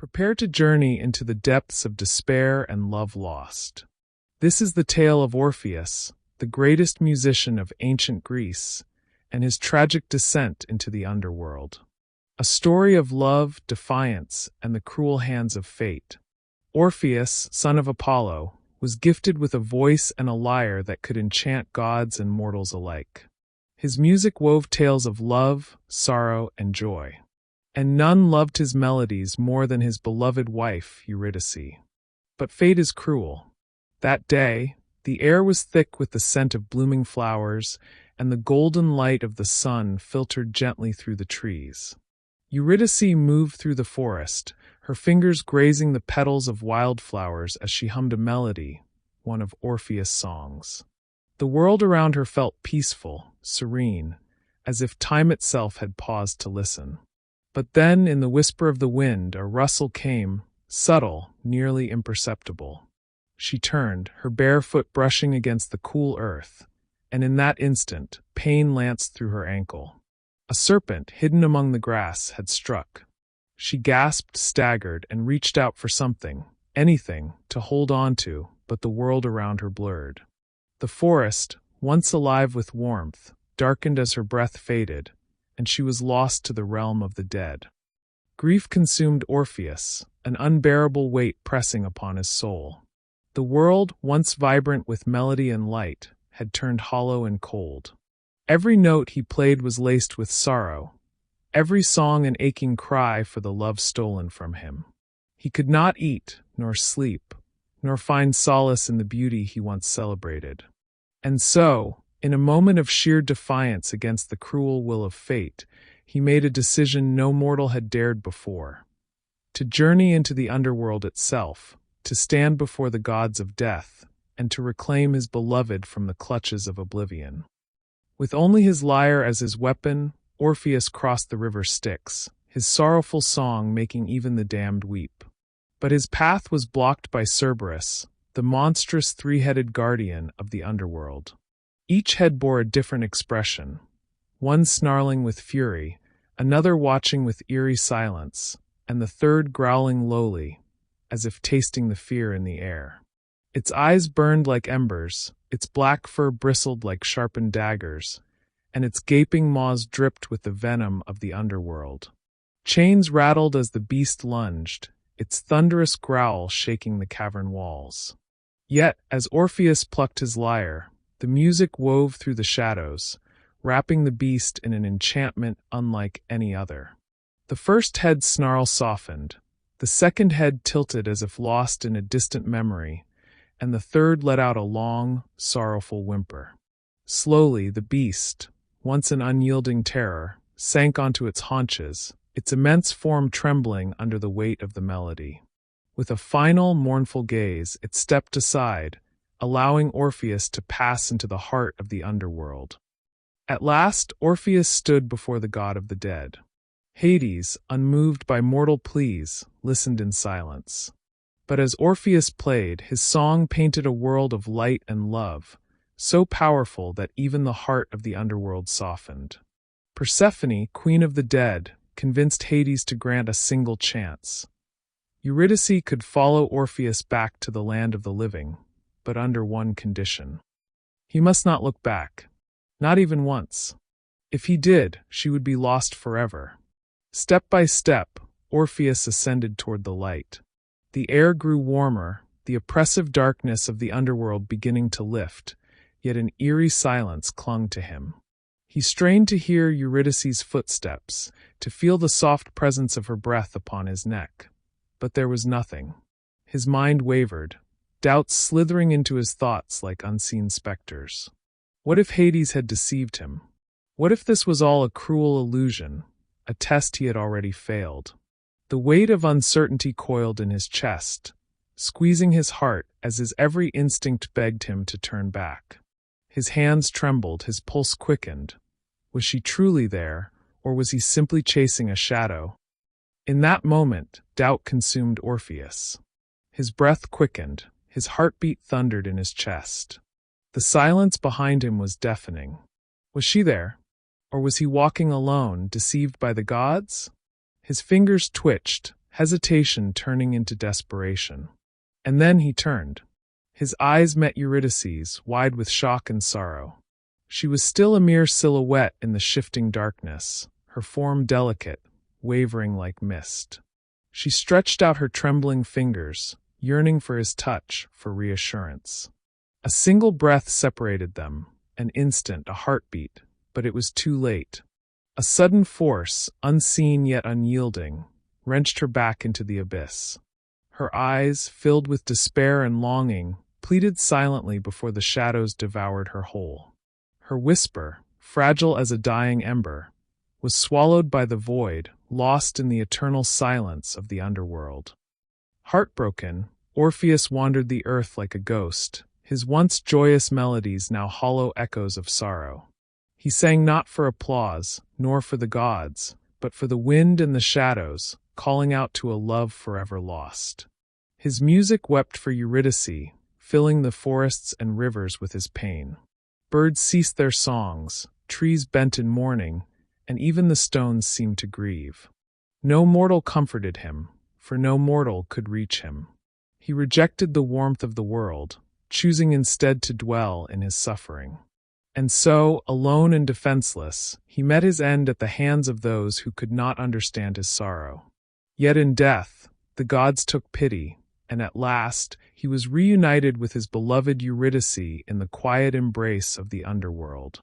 Prepare to journey into the depths of despair and love lost. This is the tale of Orpheus, the greatest musician of ancient Greece, and his tragic descent into the underworld. A story of love, defiance, and the cruel hands of fate. Orpheus, son of Apollo, was gifted with a voice and a lyre that could enchant gods and mortals alike. His music wove tales of love, sorrow, and joy. And none loved his melodies more than his beloved wife, Eurydice. But fate is cruel. That day, the air was thick with the scent of blooming flowers, and the golden light of the sun filtered gently through the trees. Eurydice moved through the forest, her fingers grazing the petals of wildflowers as she hummed a melody, one of Orpheus' songs. The world around her felt peaceful, serene, as if time itself had paused to listen. But then, in the whisper of the wind, a rustle came, subtle, nearly imperceptible. She turned, her bare foot brushing against the cool earth, and in that instant, pain lanced through her ankle. A serpent, hidden among the grass, had struck. She gasped, staggered, and reached out for something, anything, to hold on to, but the world around her blurred. The forest, once alive with warmth, darkened as her breath faded, and she was lost to the realm of the dead. Grief consumed Orpheus, an unbearable weight pressing upon his soul. The world, once vibrant with melody and light, had turned hollow and cold. Every note he played was laced with sorrow, every song an aching cry for the love stolen from him. He could not eat, nor sleep, nor find solace in the beauty he once celebrated. And so, in a moment of sheer defiance against the cruel will of fate, he made a decision no mortal had dared before. To journey into the underworld itself, to stand before the gods of death, and to reclaim his beloved from the clutches of oblivion. With only his lyre as his weapon, Orpheus crossed the river Styx, his sorrowful song making even the damned weep. But his path was blocked by Cerberus, the monstrous three-headed guardian of the underworld. Each head bore a different expression, one snarling with fury, another watching with eerie silence, and the third growling lowly, as if tasting the fear in the air. Its eyes burned like embers, its black fur bristled like sharpened daggers, and its gaping maws dripped with the venom of the underworld. Chains rattled as the beast lunged, its thunderous growl shaking the cavern walls. Yet, as Orpheus plucked his lyre, the music wove through the shadows, wrapping the beast in an enchantment unlike any other. The first head's snarl softened, the second head tilted as if lost in a distant memory, and the third let out a long, sorrowful whimper. Slowly, the beast, once an unyielding terror, sank onto its haunches, its immense form trembling under the weight of the melody. With a final, mournful gaze, it stepped aside, allowing Orpheus to pass into the heart of the underworld. At last, Orpheus stood before the god of the dead. Hades, unmoved by mortal pleas, listened in silence. But as Orpheus played, his song painted a world of light and love, so powerful that even the heart of the underworld softened. Persephone, queen of the dead, convinced Hades to grant a single chance. Eurydice could follow Orpheus back to the land of the living, but under one condition. He must not look back, not even once. If he did, she would be lost forever. Step by step, Orpheus ascended toward the light. The air grew warmer, the oppressive darkness of the underworld beginning to lift, yet an eerie silence clung to him. He strained to hear Eurydice's footsteps, to feel the soft presence of her breath upon his neck. But there was nothing. His mind wavered, doubts slithering into his thoughts like unseen specters. What if Hades had deceived him? What if this was all a cruel illusion, a test he had already failed? The weight of uncertainty coiled in his chest, squeezing his heart as his every instinct begged him to turn back. His hands trembled, his pulse quickened. Was she truly there, or was he simply chasing a shadow? In that moment, doubt consumed Orpheus. His breath quickened, his heartbeat thundered in his chest. The silence behind him was deafening. Was she there? Or was he walking alone, deceived by the gods? His fingers twitched, hesitation turning into desperation. And then he turned. His eyes met Eurydice's, wide with shock and sorrow. She was still a mere silhouette in the shifting darkness, her form delicate, wavering like mist. She stretched out her trembling fingers, yearning for his touch, for reassurance. A single breath separated them, an instant, a heartbeat, but it was too late. A sudden force, unseen yet unyielding, wrenched her back into the abyss. Her eyes, filled with despair and longing, pleaded silently before the shadows devoured her whole. Her whisper, fragile as a dying ember, was swallowed by the void, lost in the eternal silence of the underworld. Heartbroken, Orpheus wandered the earth like a ghost, his once joyous melodies now hollow echoes of sorrow. He sang not for applause, nor for the gods, but for the wind and the shadows, calling out to a love forever lost. His music wept for Eurydice, filling the forests and rivers with his pain. Birds ceased their songs, trees bent in mourning, and even the stones seemed to grieve. No mortal comforted him, for no mortal could reach him. He rejected the warmth of the world, choosing instead to dwell in his suffering. And so, alone and defenseless, he met his end at the hands of those who could not understand his sorrow. Yet in death, the gods took pity, and at last he was reunited with his beloved Eurydice in the quiet embrace of the underworld.